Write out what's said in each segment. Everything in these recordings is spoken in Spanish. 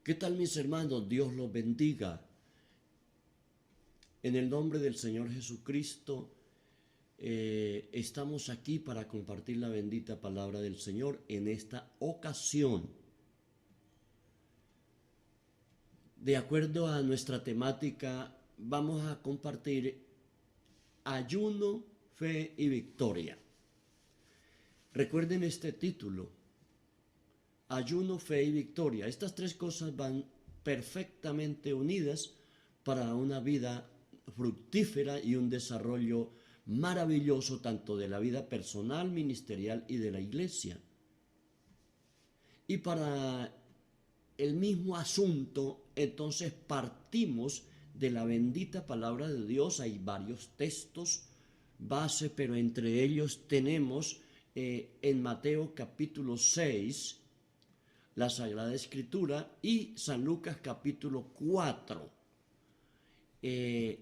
¿Qué tal, mis hermanos? Dios los bendiga. En el nombre del Señor Jesucristo, estamos aquí para compartir la bendita palabra del Señor en esta ocasión. De acuerdo a nuestra temática, vamos a compartir ayuno, fe y victoria. Recuerden este título: ayuno, fe y victoria. Estas tres cosas van perfectamente unidas para una vida fructífera y un desarrollo maravilloso tanto de la vida personal, ministerial y de la iglesia. Y para el mismo asunto, entonces partimos de la bendita palabra de Dios. Hay varios textos base, pero entre ellos tenemos en Mateo capítulo 6, la Sagrada Escritura, y San Lucas capítulo 4.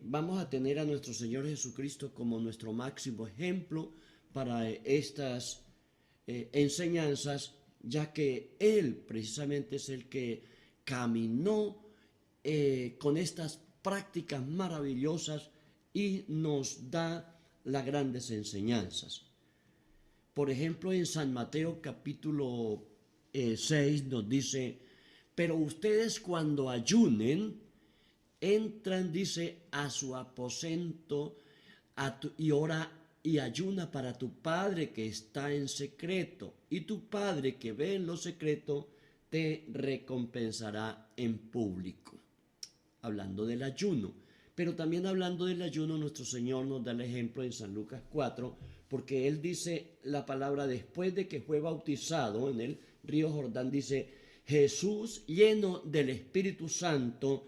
Vamos a tener a nuestro Señor Jesucristo como nuestro máximo ejemplo para estas enseñanzas, ya que Él precisamente es el que caminó con estas prácticas maravillosas y nos da las grandes enseñanzas. Por ejemplo, en San Mateo capítulo 6 nos dice: pero ustedes cuando ayunen, entran, dice, a su aposento y ora y ayuna para tu Padre que está en secreto, y tu Padre que ve en lo secreto te recompensará en público. Hablando del ayuno. Pero también hablando del ayuno, nuestro Señor nos da el ejemplo en San Lucas 4, porque Él dice la palabra después de que fue bautizado en el río Jordán. Dice: Jesús, lleno del Espíritu Santo,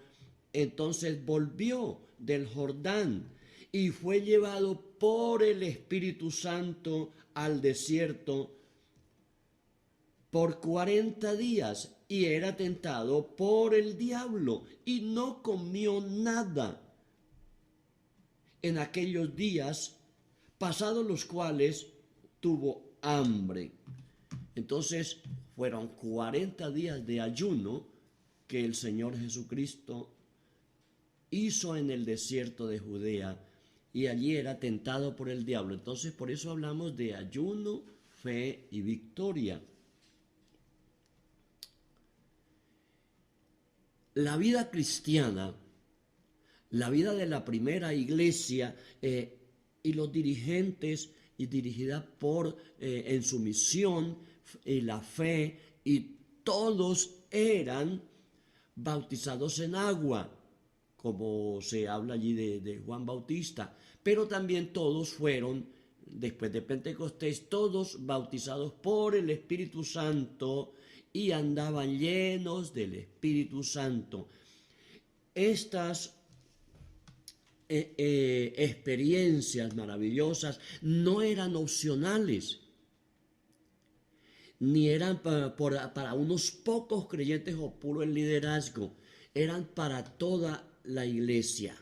entonces volvió del Jordán y fue llevado por el Espíritu Santo al desierto por 40 días y era tentado por el diablo y no comió nada en aquellos días, pasados los cuales tuvo hambre. Entonces fueron 40 días de ayuno que el Señor Jesucristo hizo en el desierto de Judea, y allí era tentado por el diablo. Entonces por eso hablamos de ayuno, fe y victoria. La vida cristiana, la vida de la primera iglesia y los dirigentes, y dirigida por en su misión y la fe, y todos eran bautizados en agua, como se habla allí de Juan Bautista, pero también todos fueron, después de Pentecostés, todos bautizados por el Espíritu Santo y andaban llenos del Espíritu Santo. Estas experiencias maravillosas no eran opcionales, ni eran para unos pocos creyentes o puro el liderazgo, eran para toda la iglesia,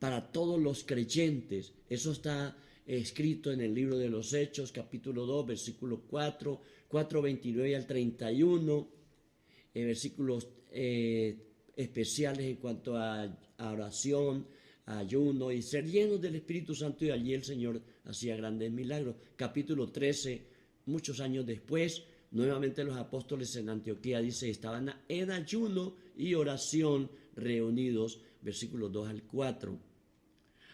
para todos los creyentes. Eso está escrito en el libro de los Hechos, capítulo 2, versículo 4, 29 al 31, versículos especiales en cuanto a oración, a ayuno y ser llenos del Espíritu Santo, y allí el Señor hacía grandes milagros. Capítulo 13, muchos años después, nuevamente los apóstoles en Antioquía, dice, estaban en ayuno y oración reunidos, versículos 2 al 4.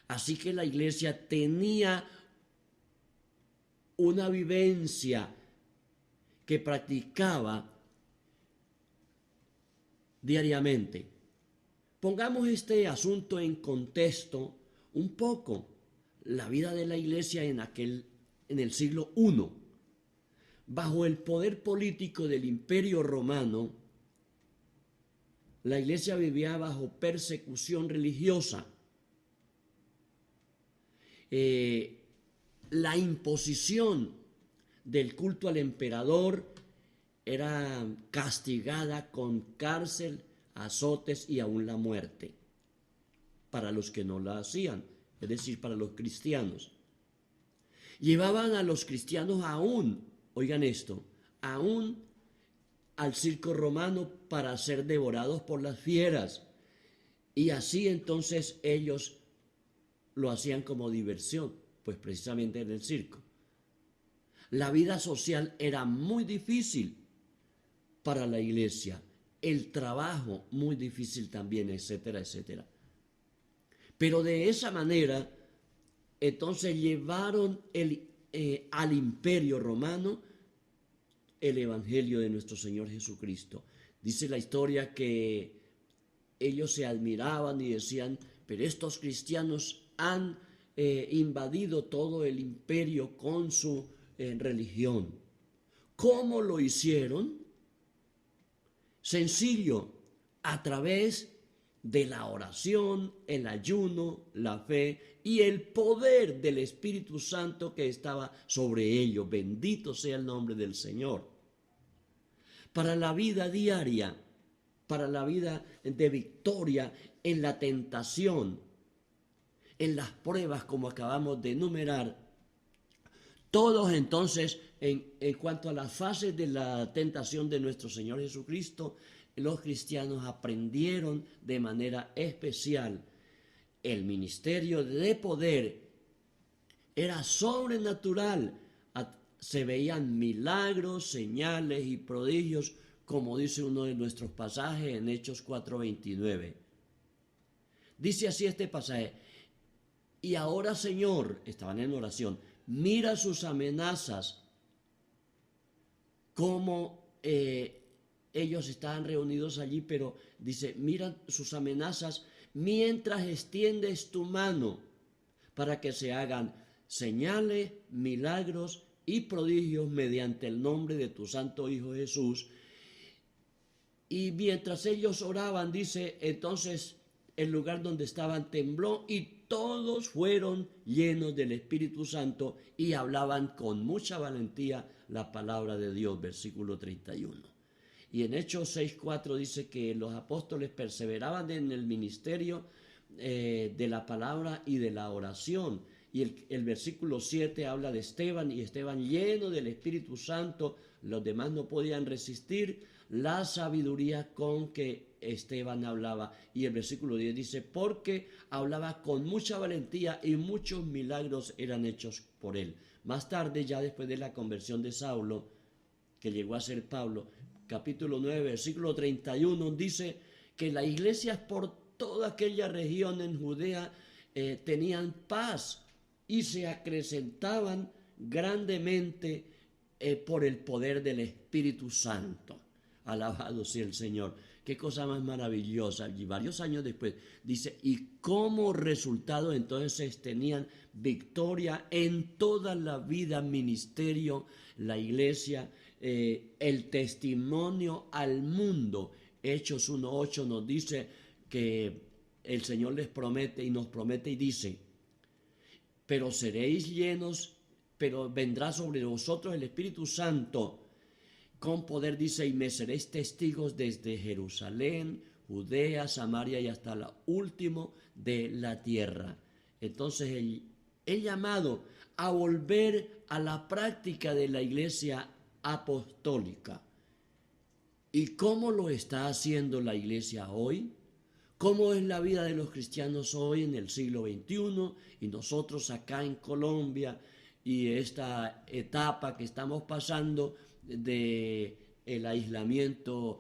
Así que la iglesia tenía una vivencia que practicaba diariamente. Pongamos este asunto en contexto un poco. La vida de la iglesia en el siglo I, bajo el poder político del Imperio Romano, la iglesia vivía bajo persecución religiosa. La imposición del culto al emperador era castigada con cárcel, azotes y aún la muerte para los que no la hacían, es decir, para los cristianos. Llevaban a los cristianos aún, oigan esto, aún al circo romano para ser devorados por las fieras. Y así entonces ellos lo hacían como diversión, pues precisamente en el circo. La vida social era muy difícil para la iglesia, el trabajo muy difícil también, etcétera, etcétera. Pero de esa manera, entonces llevaron al imperio romano el evangelio de nuestro Señor Jesucristo. Dice la historia que ellos se admiraban y decían, pero estos cristianos han invadido todo el imperio con su religión. ¿Cómo lo hicieron? Sencillo, a través de la oración, el ayuno, la fe y el poder del Espíritu Santo que estaba sobre ellos. Bendito sea el nombre del Señor. Para la vida diaria, para la vida de victoria en la tentación, en las pruebas como acabamos de enumerar, todos entonces, en cuanto a las fases de la tentación de nuestro Señor Jesucristo, los cristianos aprendieron de manera especial el ministerio de poder. Era sobrenatural. Se veían milagros, señales y prodigios, como dice uno de nuestros pasajes en Hechos 4:29. Dice así este pasaje: y ahora, Señor, estaban en oración, mira sus amenazas, como ellos estaban reunidos allí, pero dice, mira sus amenazas mientras extiendes tu mano para que se hagan señales, milagros y prodigios mediante el nombre de tu santo Hijo Jesús. Y mientras ellos oraban, dice, entonces el lugar donde estaban tembló y todos fueron llenos del Espíritu Santo y hablaban con mucha valentía la palabra de Dios, versículo 31. Y en Hechos 6:4 dice que los apóstoles perseveraban en el ministerio de la palabra y de la oración. Y el versículo 7 habla de Esteban, y Esteban lleno del Espíritu Santo, los demás no podían resistir la sabiduría con que Esteban hablaba. Y el versículo 10 dice, porque hablaba con mucha valentía y muchos milagros eran hechos por él. Más tarde, ya después de la conversión de Saulo, que llegó a ser Pablo, capítulo 9, versículo 31, dice que las iglesias por toda aquella región en Judea tenían paz y se acrecentaban grandemente por el poder del Espíritu Santo. Alabado sea el Señor. Qué cosa más maravillosa. Y varios años después dice, y como resultado entonces tenían victoria en toda la vida, ministerio, la iglesia, el testimonio al mundo. Hechos 1:8 nos dice que el Señor les promete y nos promete y dice, pero seréis llenos, pero vendrá sobre vosotros el Espíritu Santo con poder, dice, y me seréis testigos desde Jerusalén, Judea, Samaria y hasta lo último de la tierra. Entonces el llamado a volver a la práctica de la iglesia apostólica. ¿Y cómo lo está haciendo la iglesia hoy? ¿Cómo es la vida de los cristianos hoy en el siglo XXI y nosotros acá en Colombia y esta etapa que estamos pasando de el aislamiento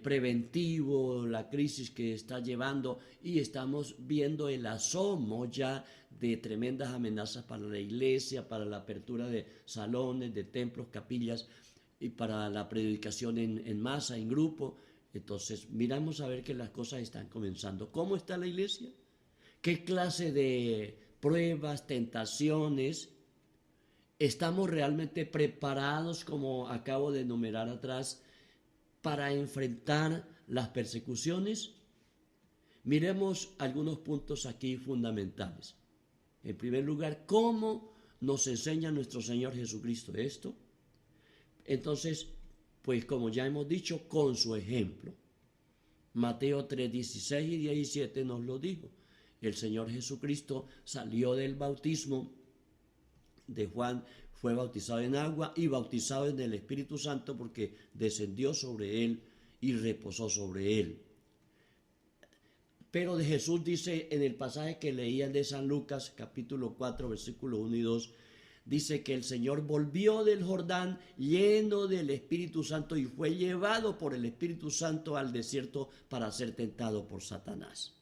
preventivo, la crisis que está llevando, y estamos viendo el asomo ya de tremendas amenazas para la iglesia, para la apertura de salones, de templos, capillas y para la predicación en masa, en grupo? Entonces miramos a ver que las cosas están comenzando. ¿Cómo está la iglesia? ¿Qué clase de pruebas, tentaciones? ¿Estamos realmente preparados, como acabo de enumerar atrás, para enfrentar las persecuciones? Miremos algunos puntos aquí fundamentales. En primer lugar, ¿cómo nos enseña nuestro Señor Jesucristo esto? Entonces, pues como ya hemos dicho, con su ejemplo. Mateo 3:16 y 17 nos lo dijo. El Señor Jesucristo salió del bautismo de Juan, fue bautizado en agua y bautizado en el Espíritu Santo porque descendió sobre él y reposó sobre él. Pero de Jesús dice en el pasaje que leían de San Lucas, capítulo 4, versículos 1 y 2, dice que el Señor volvió del Jordán lleno del Espíritu Santo y fue llevado por el Espíritu Santo al desierto para ser tentado por Satanás.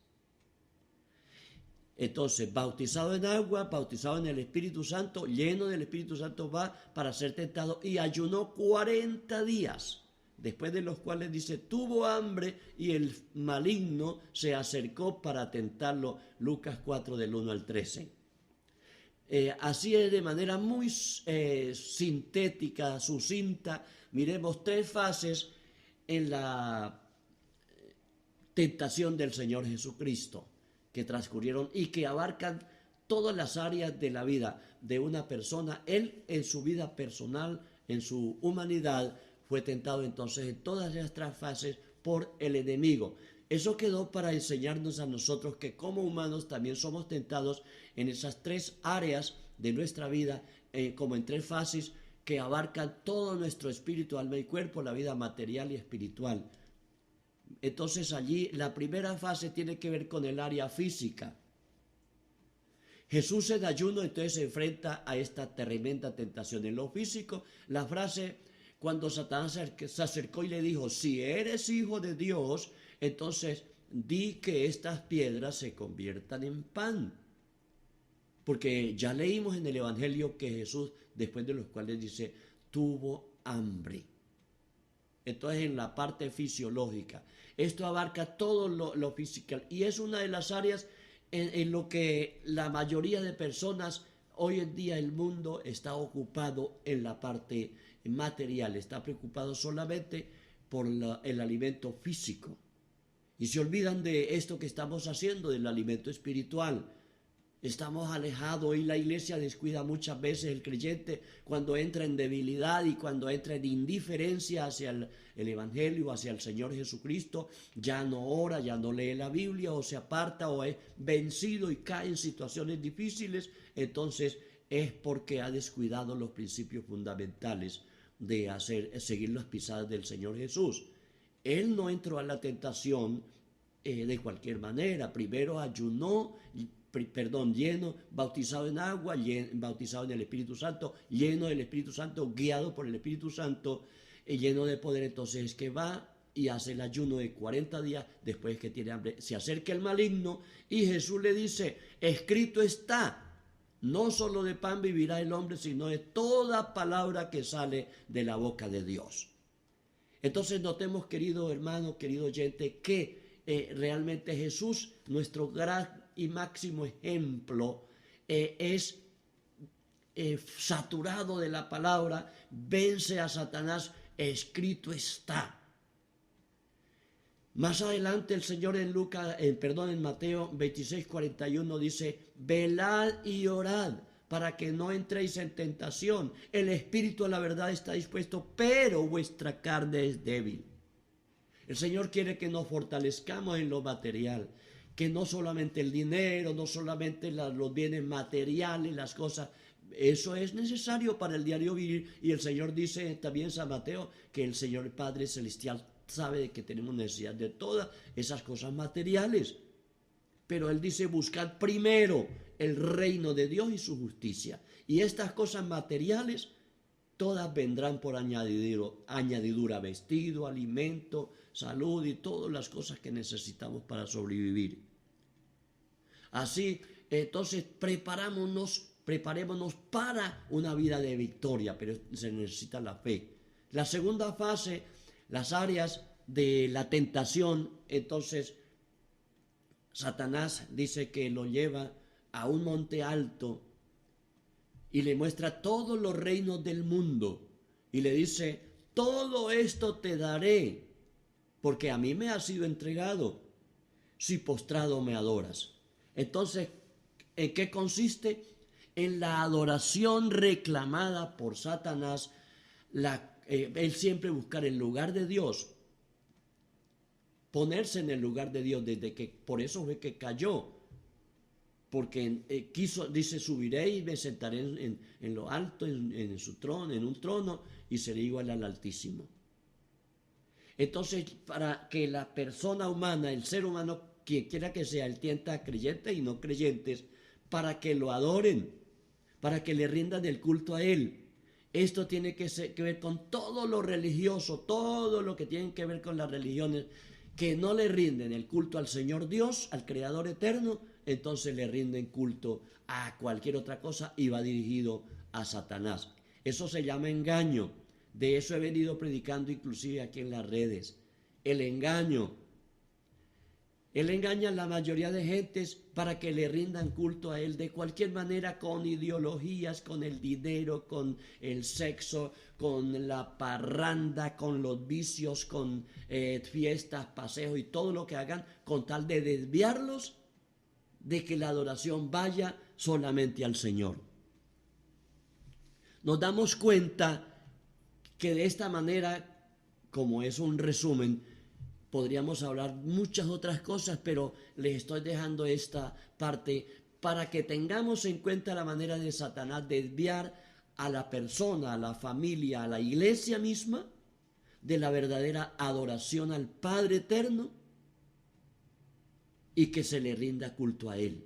Entonces, bautizado en agua, bautizado en el Espíritu Santo, lleno del Espíritu Santo, va para ser tentado y ayunó 40 días. Después de los cuales dice, tuvo hambre y el maligno se acercó para tentarlo. Lucas 4 del 1 al 13. Así es, de manera muy sintética, sucinta, miremos 3 fases en la tentación del Señor Jesucristo que transcurrieron y que abarcan todas las áreas de la vida de una persona. Él en su vida personal, en su humanidad, fue tentado entonces en todas estas fases por el enemigo. Eso quedó para enseñarnos a nosotros que como humanos también somos tentados en esas 3 áreas de nuestra vida, como en 3 fases que abarcan todo nuestro espíritu, alma y cuerpo, la vida material y espiritual. Entonces allí la primera fase tiene que ver con el área física. Jesús en ayuno entonces se enfrenta a esta tremenda tentación. En lo físico, la frase cuando Satanás se acercó y le dijo, si eres hijo de Dios, entonces di que estas piedras se conviertan en pan. Porque ya leímos en el Evangelio que Jesús, después de los cuales dice, tuvo hambre. Entonces en la parte fisiológica, esto abarca todo lo físico y es una de las áreas en lo que la mayoría de personas hoy en día el mundo está ocupado en la parte material, está preocupado solamente por el alimento físico y se olvidan de esto que estamos haciendo, del alimento espiritual. Estamos alejados y la iglesia descuida muchas veces el creyente cuando entra en debilidad y cuando entra en indiferencia hacia el Evangelio, hacia el Señor Jesucristo. Ya no ora, ya no lee la Biblia o se aparta o es vencido y cae en situaciones difíciles. Entonces es porque ha descuidado los principios fundamentales de seguir las pisadas del Señor Jesús. Él no entró a la tentación de cualquier manera. Primero ayunó, lleno, bautizado en agua, bautizado en el Espíritu Santo, lleno del Espíritu Santo, guiado por el Espíritu Santo, lleno de poder. Entonces es que va y hace el ayuno de 40 días después que tiene hambre. Se acerca el maligno y Jesús le dice, escrito está, no solo de pan vivirá el hombre, sino de toda palabra que sale de la boca de Dios. Entonces notemos, querido hermano, querido oyente, que realmente Jesús, nuestro gran y máximo ejemplo, es saturado de la palabra, vence a Satanás, escrito está. Más adelante el Señor en Mateo 26:41 dice, velad y orad para que no entréis en tentación. El espíritu a la verdad está dispuesto, pero vuestra carne es débil. El Señor quiere que nos fortalezcamos en lo material, que no solamente el dinero, no solamente los bienes materiales, las cosas, eso es necesario para el diario vivir. Y el Señor dice también en San Mateo que el Señor Padre Celestial sabe de que tenemos necesidad de todas esas cosas materiales. Pero Él dice, buscad primero el reino de Dios y su justicia. Y estas cosas materiales, todas vendrán por añadidura, vestido, alimento, salud y todas las cosas que necesitamos para sobrevivir. Así, entonces preparémonos para una vida de victoria, pero se necesita la fe. La segunda fase, las áreas de la tentación, entonces Satanás dice que lo lleva a un monte alto y le muestra todos los reinos del mundo y le dice, todo esto te daré, porque a mí me ha sido entregado, si postrado me adoras. Entonces, ¿en qué consiste? En la adoración reclamada por Satanás, él siempre buscar el lugar de Dios, ponerse en el lugar de Dios, por eso fue que cayó. porque dice, subiré y me sentaré en lo alto, en su trono, en un trono, y seré igual al Altísimo. Entonces, para que la persona humana, el ser humano, quien quiera que sea, él tienta creyentes y no creyentes, para que lo adoren, para que le rindan el culto a él. Esto tiene que ver con todo lo religioso, todo lo que tiene que ver con las religiones, que no le rinden el culto al Señor Dios, al Creador eterno, entonces le rinden culto a cualquier otra cosa y va dirigido a Satanás. Eso se llama engaño. De eso he venido predicando inclusive aquí en las redes. El engaño. Él engaña a la mayoría de gentes para que le rindan culto a él de cualquier manera, con ideologías, con el dinero, con el sexo, con la parranda, con los vicios, con fiestas, paseos y todo lo que hagan, con tal de desviarlos de que la adoración vaya solamente al Señor. Nos damos cuenta que de esta manera, como es un resumen, podríamos hablar muchas otras cosas, pero les estoy dejando esta parte para que tengamos en cuenta la manera de Satanás desviar a la persona, a la familia, a la iglesia misma, de la verdadera adoración al Padre eterno y que se le rinda culto a Él.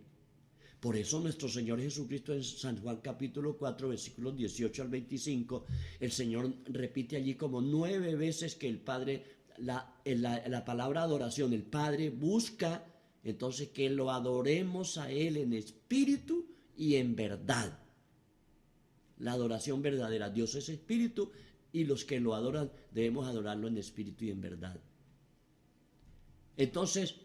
Por eso nuestro Señor Jesucristo en San Juan capítulo 4, versículos 18 al 25, el Señor repite allí como 9 veces que el Padre, la palabra adoración, el Padre busca entonces que lo adoremos a Él en espíritu y en verdad. La adoración verdadera, Dios es espíritu y los que lo adoran debemos adorarlo en espíritu y en verdad. Entonces,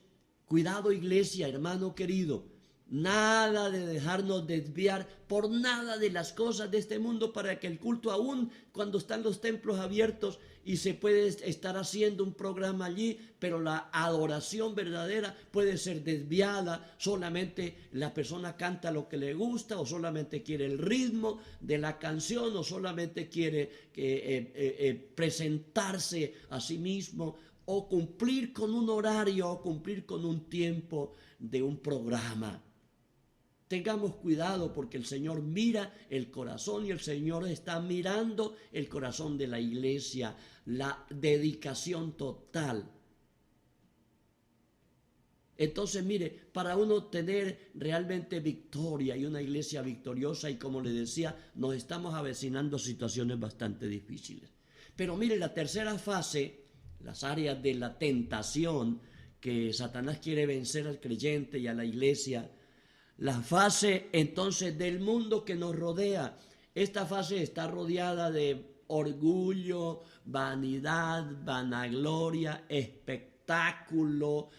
cuidado iglesia, hermano querido. Nada de dejarnos desviar por nada de las cosas de este mundo, para que el culto, aún cuando están los templos abiertos y se puede estar haciendo un programa allí, pero la adoración verdadera puede ser desviada. Solamente la persona canta lo que le gusta, o solamente quiere el ritmo de la canción, o solamente quiere presentarse a sí mismo, o cumplir con un horario, o cumplir con un tiempo de un programa. Tengamos cuidado, porque el Señor mira el corazón y el Señor está mirando el corazón de la iglesia, la dedicación total. Entonces, mire, para uno tener realmente victoria y una iglesia victoriosa, y como le decía, nos estamos avecinando situaciones bastante difíciles. Pero mire, la tercera fase, las áreas de la tentación que Satanás quiere vencer al creyente y a la iglesia, la fase entonces del mundo que nos rodea. Esta fase está rodeada de orgullo, vanidad, vanagloria, espectáculo,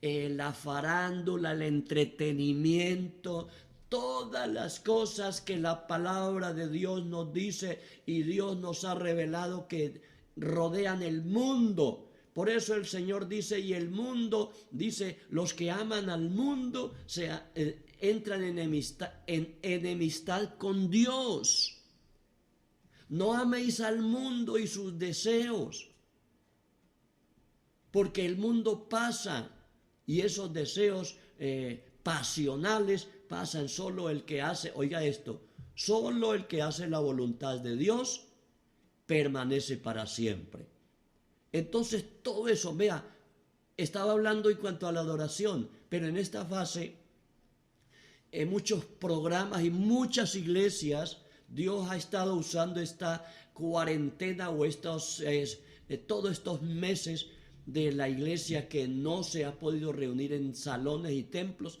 la farándula, el entretenimiento, todas las cosas que la palabra de Dios nos dice y Dios nos ha revelado que rodean el mundo. Por eso el Señor dice, y el mundo, dice, los que aman al mundo entran en enemistad con Dios. No améis al mundo y sus deseos, porque el mundo pasa y esos deseos pasionales pasan. Solo el que hace, oiga esto, solo el que hace la voluntad de Dios permanece para siempre. Entonces todo eso, vea, estaba hablando en cuanto a la adoración, pero en esta fase, en muchos programas y muchas iglesias, Dios ha estado usando esta cuarentena o todos estos meses de la iglesia que no se ha podido reunir en salones y templos,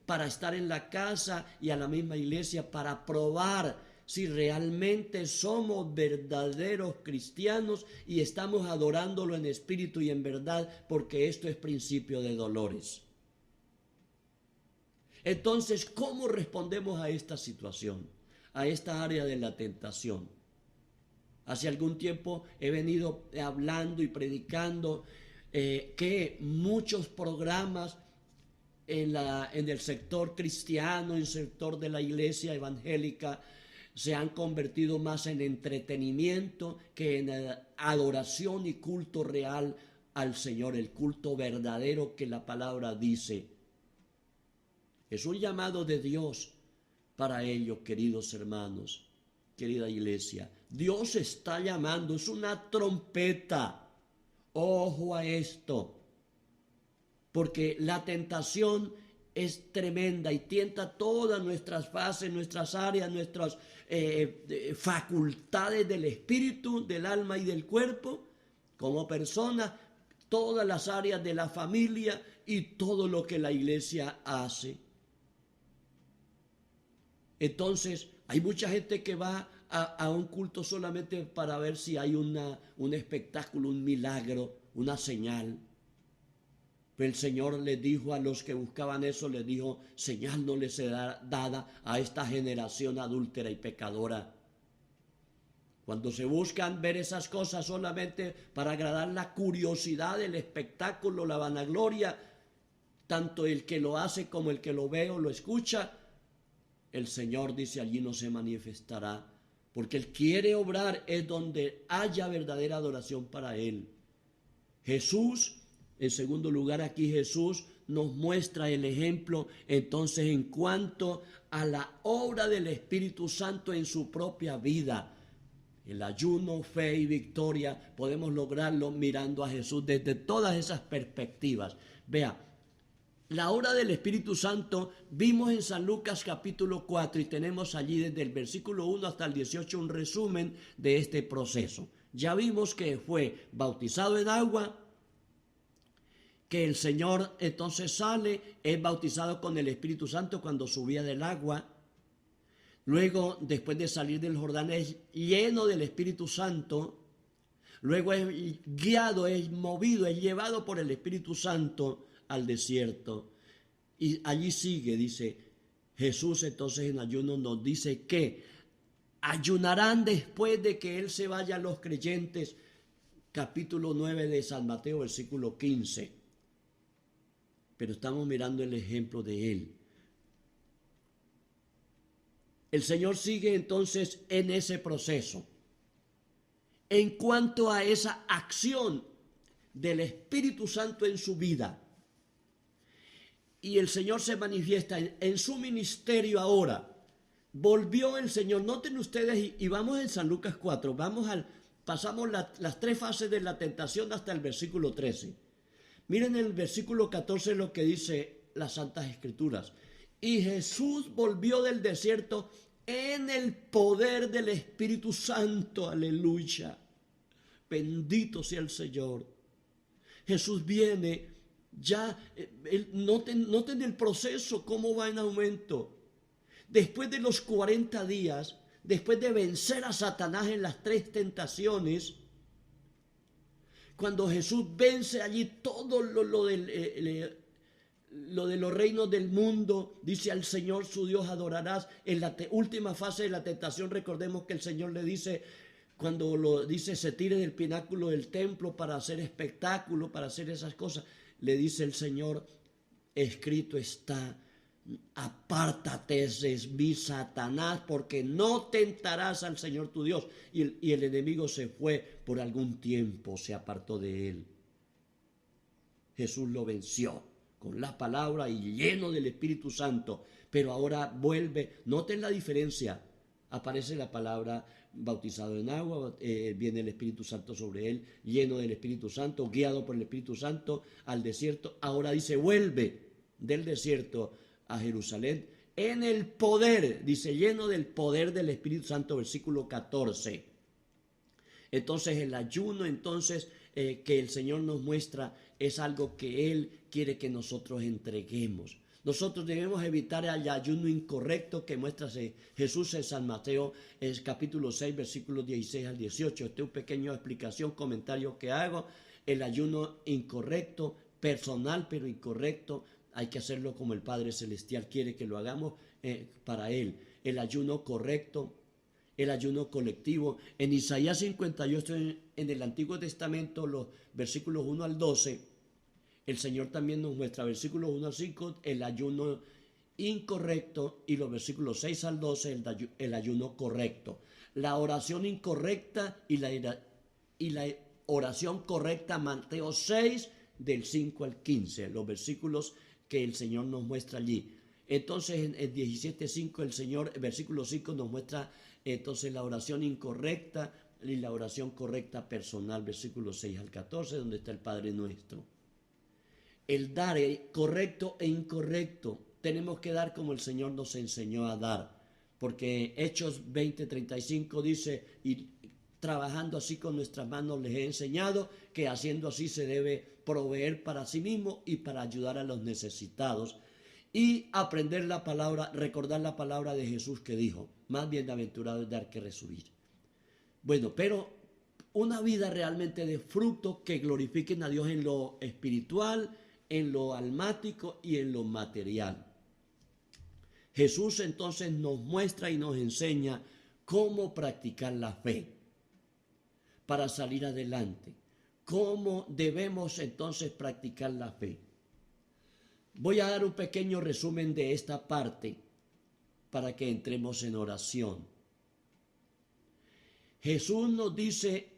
para estar en la casa y a la misma iglesia, para probar si realmente somos verdaderos cristianos y estamos adorándolo en espíritu y en verdad, porque esto es principio de dolores. Entonces, ¿cómo respondemos a esta situación, a esta área de la tentación? Hace algún tiempo he venido hablando y predicando que muchos programas en el sector cristiano, en el sector de la iglesia evangélica, se han convertido más en entretenimiento que en adoración y culto real al Señor, el culto verdadero que la palabra dice. Es un llamado de Dios para ellos, queridos hermanos, querida iglesia. Dios está llamando, es una trompeta. Ojo a esto, porque la tentación es tremenda y tienta todas nuestras fases, nuestras áreas, nuestras facultades del espíritu, del alma y del cuerpo, como persona, todas las áreas de la familia y todo lo que la iglesia hace. Entonces, hay mucha gente que va a un culto solamente para ver si hay un espectáculo, un milagro, una señal. Pero el Señor les dijo a los que buscaban eso, les dijo, señal no les será dada a esta generación adúltera y pecadora. Cuando se buscan ver esas cosas solamente para agradar la curiosidad, el espectáculo, la vanagloria, tanto el que lo hace como el que lo ve o lo escucha, el Señor dice allí no se manifestará, porque Él quiere obrar es donde haya verdadera adoración para Él. Jesús, en segundo lugar aquí Jesús nos muestra el ejemplo entonces en cuanto a la obra del Espíritu Santo en su propia vida. El ayuno, fe y victoria podemos lograrlo mirando a Jesús desde todas esas perspectivas. Vea, la obra del Espíritu Santo vimos en San Lucas capítulo 4 y tenemos allí desde el versículo 1 hasta el 18 un resumen de este proceso. Ya vimos que fue bautizado en agua, que el Señor entonces sale, es bautizado con el Espíritu Santo cuando subía del agua. Luego, después de salir del Jordán, es lleno del Espíritu Santo. Luego es guiado, es movido, es llevado por el Espíritu Santo al desierto. Y allí sigue, dice Jesús entonces en ayuno nos dice que ayunarán después de que Él se vaya, los creyentes. Capítulo 9 de San Mateo, versículo 15. Pero estamos mirando el ejemplo de Él. El Señor sigue entonces en ese proceso. En cuanto a esa acción del Espíritu Santo en su vida, y el Señor se manifiesta en su ministerio ahora. Volvió el Señor, noten ustedes, y vamos en San Lucas 4, pasamos las tres fases de la tentación hasta el versículo 13. Miren el versículo 14 lo que dice las Santas Escrituras. Y Jesús volvió del desierto en el poder del Espíritu Santo, aleluya. Bendito sea el Señor. Jesús viene. Ya, noten el proceso, cómo va en aumento. Después de los 40 días, después de vencer a Satanás en las tres tentaciones, cuando Jesús vence allí todo lo de los reinos del mundo, dice al Señor su Dios adorarás. En la última fase de la tentación, recordemos que el Señor le dice, cuando lo dice se tire del pináculo del templo para hacer espectáculo, para hacer esas cosas, le dice el Señor, escrito está, apártate de mí, Satanás, porque no tentarás al Señor tu Dios. Y el enemigo se fue por algún tiempo, se apartó de él. Jesús lo venció con la palabra y lleno del Espíritu Santo, pero ahora vuelve. Noten la diferencia. Aparece la palabra bautizado en agua, viene el Espíritu Santo sobre él, lleno del Espíritu Santo, guiado por el Espíritu Santo al desierto. Ahora dice, vuelve del desierto a Jerusalén en el poder, dice, lleno del poder del Espíritu Santo, versículo 14. Entonces el ayuno, que el Señor nos muestra es algo que Él quiere que nosotros entreguemos. Nosotros debemos evitar el ayuno incorrecto que muestra Jesús en San Mateo, es capítulo 6, versículos 16 al 18. Esta es una pequeña explicación, comentario que hago. El ayuno incorrecto, personal pero incorrecto, hay que hacerlo como el Padre Celestial quiere que lo hagamos para Él. El ayuno correcto, el ayuno colectivo. En Isaías 58, en el Antiguo Testamento, los versículos 1 al 12, el Señor también nos muestra, versículos 1 al 5, el ayuno incorrecto, y los versículos 6 al 12, el ayuno correcto. La oración incorrecta y la oración correcta, Mateo 6, del 5 al 15, los versículos que el Señor nos muestra allí. Entonces en 17.5 el Señor, el versículo 5 nos muestra entonces la oración incorrecta y la oración correcta personal, versículo 6 al 14, donde está el Padre Nuestro. El dar correcto e incorrecto. Tenemos que dar como el Señor nos enseñó a dar, porque Hechos 20:35 dice, y trabajando así con nuestras manos les he enseñado que haciendo así se debe proveer para sí mismo y para ayudar a los necesitados, y aprender la palabra, recordar la palabra de Jesús que dijo, más bienaventurado es dar que recibir. Bueno, pero una vida realmente de fruto que glorifiquen a Dios en lo espiritual, en lo almático y en lo material. Jesús entonces nos muestra y nos enseña cómo practicar la fe para salir adelante. ¿Cómo debemos entonces practicar la fe? Voy a dar un pequeño resumen de esta parte para que entremos en oración. Jesús nos dice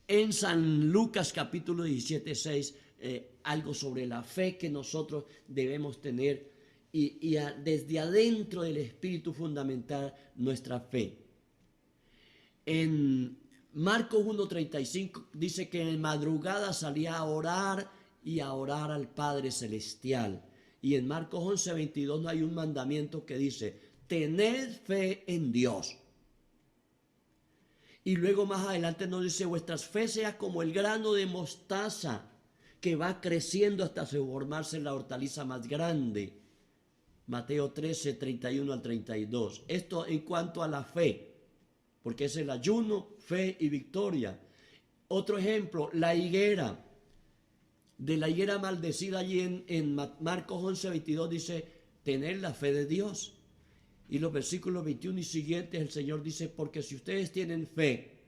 en San Lucas capítulo 17:6 algo sobre la fe que nosotros debemos tener y desde adentro del Espíritu fundamental nuestra fe. En Marcos 1:35 dice que en madrugada salía a orar y a orar al Padre Celestial. Y en Marcos 11:22 no hay un mandamiento que dice, tened fe en Dios. Y luego más adelante nos dice, vuestras fe sea como el grano de mostaza que va creciendo hasta formarse la hortaliza más grande. Mateo 13:31 al 32. Esto en cuanto a la fe, porque es el ayuno, fe y victoria. Otro ejemplo, la higuera. De la higuera maldecida allí en Marcos 11:22 dice, tener la fe de Dios. Y los versículos 21 y siguientes el Señor dice, porque si ustedes tienen fe,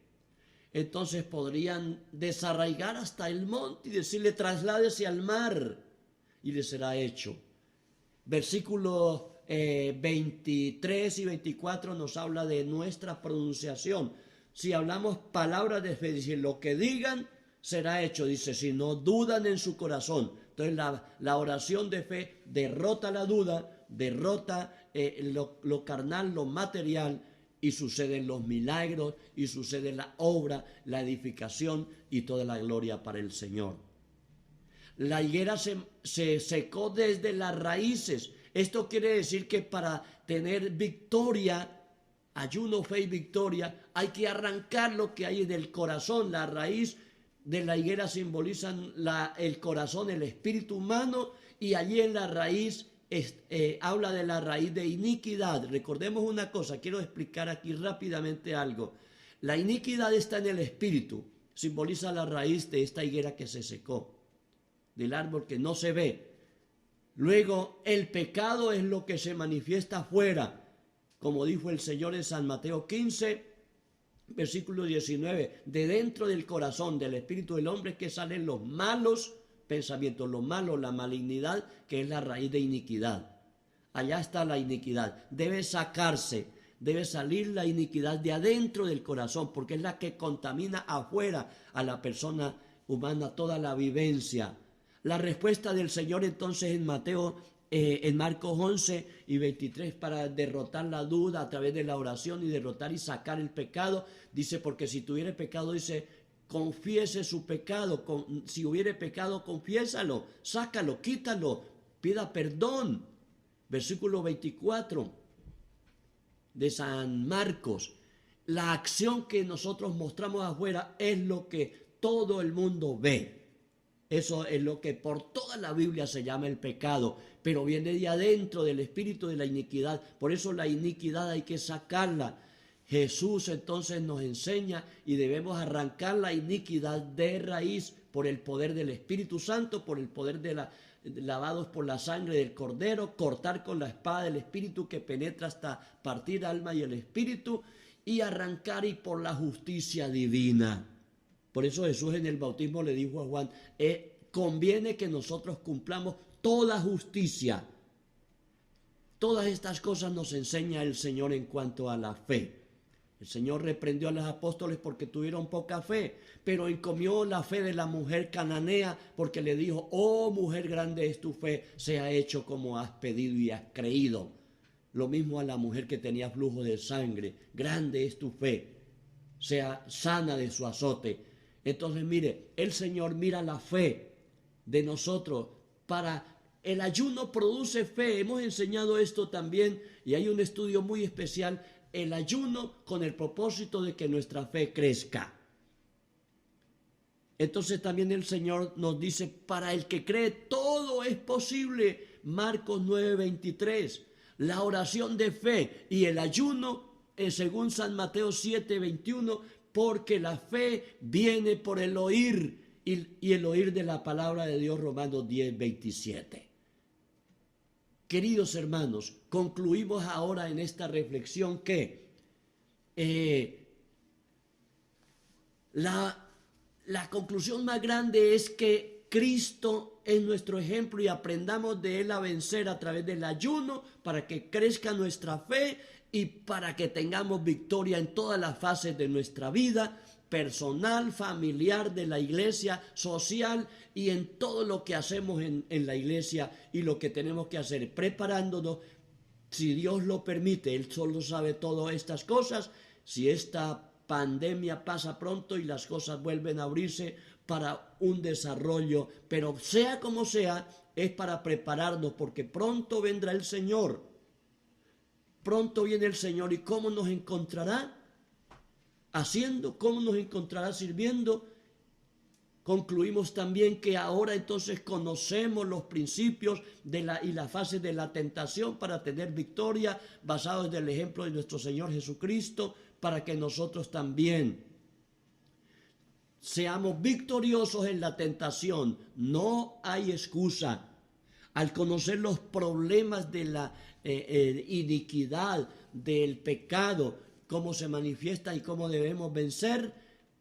entonces podrían desarraigar hasta el monte y decirle, trasládese al mar, y le será hecho. Versículos 23 y 24 nos habla de nuestra pronunciación. Si hablamos palabras de fe, dice, lo que digan será hecho. Dice, si no dudan en su corazón. Entonces la oración de fe derrota la duda, derrota lo carnal, lo material, y suceden los milagros, y sucede la obra, la edificación y toda la gloria para el Señor. La higuera se secó desde las raíces. Esto quiere decir que para tener victoria, ayuno, fe y victoria, hay que arrancar lo que hay en el corazón. La raíz de la higuera simbolizan el corazón, el espíritu humano, y allí en la raíz habla de la raíz de iniquidad. Recordemos una cosa, quiero explicar aquí rápidamente algo. La iniquidad está en el espíritu, simboliza la raíz de esta higuera que se secó, del árbol que no se ve. Luego, el pecado es lo que se manifiesta afuera, como dijo el Señor en San Mateo 15, versículo 19, de dentro del corazón, del espíritu del hombre, que salen los malos pensamientos, lo malo, la malignidad, que es la raíz de iniquidad. Allá está la iniquidad. Debe sacarse, debe salir la iniquidad de adentro del corazón, porque es la que contamina afuera a la persona humana, toda la vivencia. La respuesta del Señor entonces en Marcos 11 y 23 para derrotar la duda a través de la oración y derrotar y sacar el pecado, dice, porque si tuviere pecado, dice, confiese su pecado, si hubiere pecado, confiésalo, sácalo, quítalo, pida perdón. Versículo 24 de San Marcos, la acción que nosotros mostramos afuera es lo que todo el mundo ve. Eso es lo que por toda la Biblia se llama el pecado, pero viene de adentro del espíritu de la iniquidad. Por eso la iniquidad hay que sacarla. Jesús entonces nos enseña y debemos arrancar la iniquidad de raíz por el poder del Espíritu Santo, por el poder lavados por la sangre del Cordero, cortar con la espada del Espíritu que penetra hasta partir alma y el Espíritu, y arrancar y por la justicia divina. Por eso Jesús en el bautismo le dijo a Juan, conviene que nosotros cumplamos toda justicia. Todas estas cosas nos enseña el Señor en cuanto a la fe. El Señor reprendió a los apóstoles porque tuvieron poca fe, pero encomió la fe de la mujer cananea porque le dijo: oh mujer, grande es tu fe, sea hecho como has pedido y has creído. Lo mismo a la mujer que tenía flujo de sangre: grande es tu fe, sea sana de su azote. Entonces mire, el Señor mira la fe de nosotros. Para el ayuno produce fe, hemos enseñado esto también y hay un estudio muy especial. El ayuno con el propósito de que nuestra fe crezca. Entonces también el Señor nos dice: para el que cree todo es posible. Marcos 9:23. La oración de fe y el ayuno, según San Mateo 7:21, porque la fe viene por el oír y el oír de la palabra de Dios, Romanos 10:27. Queridos hermanos, concluimos ahora en esta reflexión que la conclusión más grande es que Cristo es nuestro ejemplo y aprendamos de Él a vencer a través del ayuno para que crezca nuestra fe y para que tengamos victoria en todas las fases de nuestra vida personal, familiar, de la iglesia, social y en todo lo que hacemos en la iglesia y lo que tenemos que hacer, preparándonos, si Dios lo permite. Él solo sabe todas estas cosas. Si esta pandemia pasa pronto y las cosas vuelven a abrirse para un desarrollo, pero sea como sea, es para prepararnos porque pronto vendrá el Señor. Pronto viene el Señor. ¿Y cómo nos encontrará? Haciendo. ¿Cómo nos encontrará? Sirviendo. Concluimos también que ahora entonces conocemos los principios y las fases de la tentación para tener victoria, basados en el ejemplo de nuestro Señor Jesucristo, para que nosotros también seamos victoriosos en la tentación. No hay excusa. Al conocer los problemas de la iniquidad, del pecado, cómo se manifiesta y cómo debemos vencer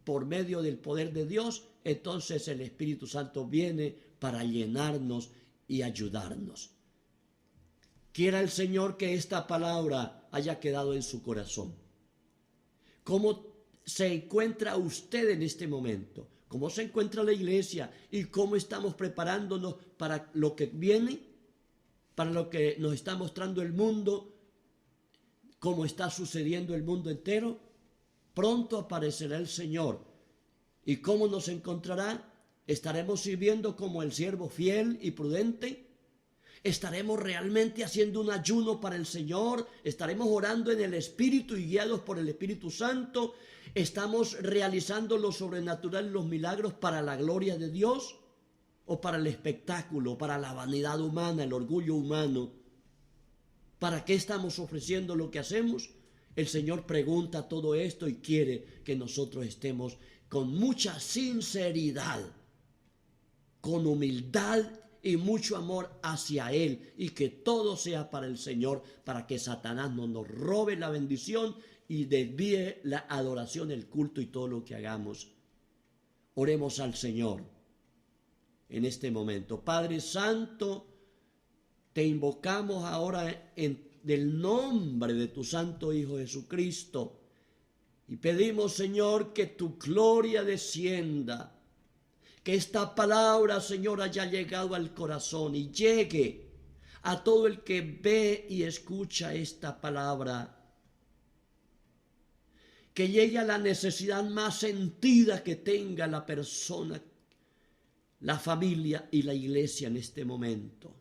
por medio del poder de Dios, entonces el Espíritu Santo viene para llenarnos y ayudarnos. Quiera el Señor que esta palabra haya quedado en su corazón. ¿Cómo se encuentra usted en este momento? ¿Cómo se encuentra la iglesia? ¿Y cómo estamos preparándonos para lo que viene? Para lo que nos está mostrando el mundo, cómo está sucediendo el mundo entero. Pronto aparecerá el Señor. ¿Y cómo nos encontrará? ¿Estaremos sirviendo como el siervo fiel y prudente? ¿Estaremos realmente haciendo un ayuno para el Señor? ¿Estaremos orando en el Espíritu y guiados por el Espíritu Santo? ¿Estamos realizando lo sobrenatural y los milagros para la gloria de Dios? ¿O para el espectáculo, para la vanidad humana, el orgullo humano? ¿Para qué estamos ofreciendo lo que hacemos? El Señor pregunta todo esto y quiere que nosotros estemos con mucha sinceridad, con humildad y mucho amor hacia Él, y que todo sea para el Señor, para que Satanás no nos robe la bendición y desvíe la adoración, el culto y todo lo que hagamos. Oremos al Señor en este momento. Padre Santo, te invocamos ahora en el nombre de tu Santo Hijo Jesucristo y pedimos, Señor, que tu gloria descienda, que esta palabra, Señor, haya llegado al corazón y llegue a todo el que ve y escucha esta palabra, que llegue a la necesidad más sentida que tenga la persona, la familia y la iglesia en este momento.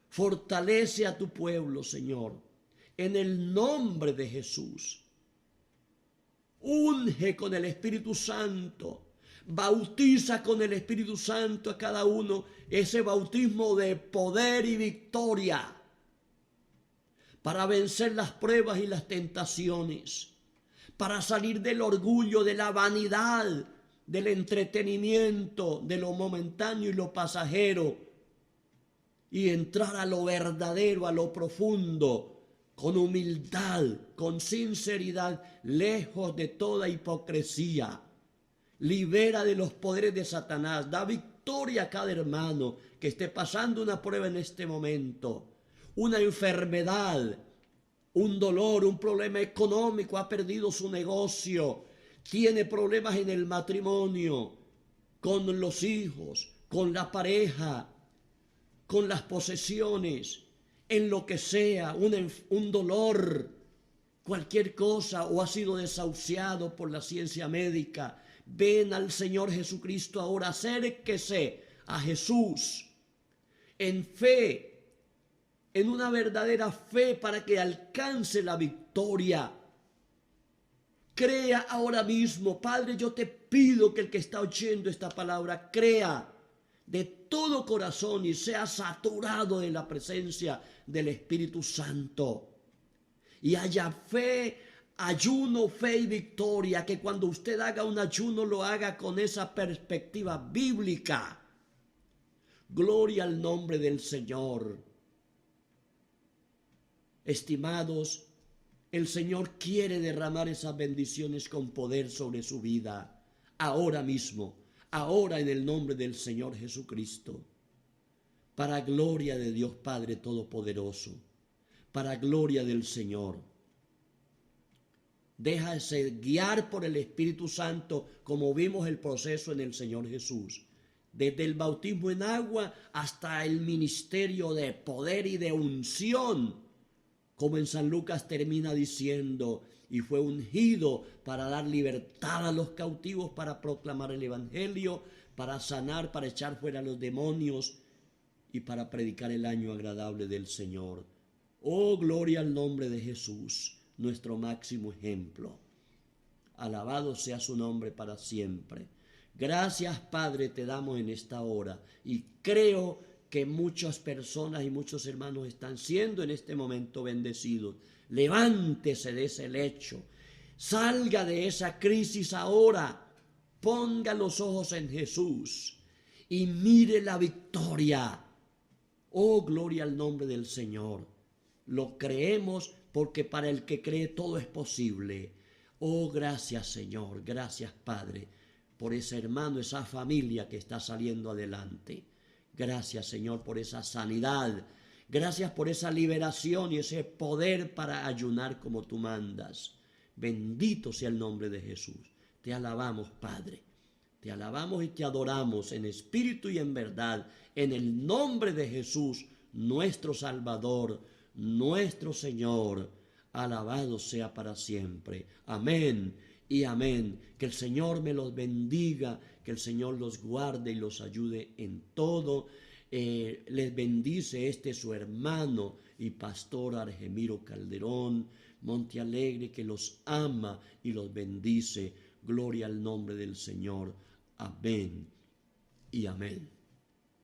Fortalece a tu pueblo, Señor, en el nombre de Jesús. Unge con el Espíritu Santo, bautiza con el Espíritu Santo a cada uno, ese bautismo de poder y victoria para vencer las pruebas y las tentaciones, para salir del orgullo, de la vanidad, del entretenimiento, de lo momentáneo y lo pasajero, y entrar a lo verdadero, a lo profundo, con humildad, con sinceridad, lejos de toda hipocresía. Libera de los poderes de Satanás, da victoria a cada hermano que esté pasando una prueba en este momento, una enfermedad, un dolor, un problema económico, ha perdido su negocio, tiene problemas en el matrimonio, con los hijos, con la pareja, con las posesiones, en lo que sea, un dolor, cualquier cosa, o ha sido desahuciado por la ciencia médica, ven al Señor Jesucristo ahora, acérquese a Jesús en fe, en una verdadera fe para que alcance la victoria. Crea ahora mismo, Padre, yo te pido que el que está oyendo esta palabra crea de todo corazón y sea saturado de la presencia del Espíritu Santo. Y haya fe, ayuno, fe y victoria, que cuando usted haga un ayuno lo haga con esa perspectiva bíblica. Gloria al nombre del Señor. Estimados, el Señor quiere derramar esas bendiciones con poder sobre su vida, ahora mismo, ahora en el nombre del Señor Jesucristo, para gloria de Dios Padre Todopoderoso, para gloria del Señor. Déjase guiar por el Espíritu Santo, como vimos el proceso en el Señor Jesús, desde el bautismo en agua hasta el ministerio de poder y de unción, como en San Lucas termina diciendo, y fue ungido para dar libertad a los cautivos, para proclamar el Evangelio, para sanar, para echar fuera a los demonios y para predicar el año agradable del Señor. Oh, gloria al nombre de Jesús, nuestro máximo ejemplo. Alabado sea su nombre para siempre. Gracias, Padre, te damos en esta hora, y creo que muchas personas y muchos hermanos están siendo en este momento bendecidos. Levántese de ese lecho, salga de esa crisis ahora, ponga los ojos en Jesús y mire la victoria. Oh, gloria al nombre del Señor. Lo creemos porque para el que cree todo es posible. Oh, gracias, Señor, gracias, Padre, por ese hermano, esa familia que está saliendo adelante. Gracias, Señor, por esa sanidad. Gracias por esa liberación y ese poder para ayunar como tú mandas. Bendito sea el nombre de Jesús. Te alabamos, Padre. Te alabamos y te adoramos en espíritu y en verdad, en el nombre de Jesús, nuestro Salvador, nuestro Señor. Alabado sea para siempre. Amén y amén. Que el Señor me los bendiga, que el Señor los guarde y los ayude en todo. Les bendice su hermano y pastor Argemiro Calderón Montealegre, que los ama y los bendice. Gloria al nombre del Señor. Amén y amén.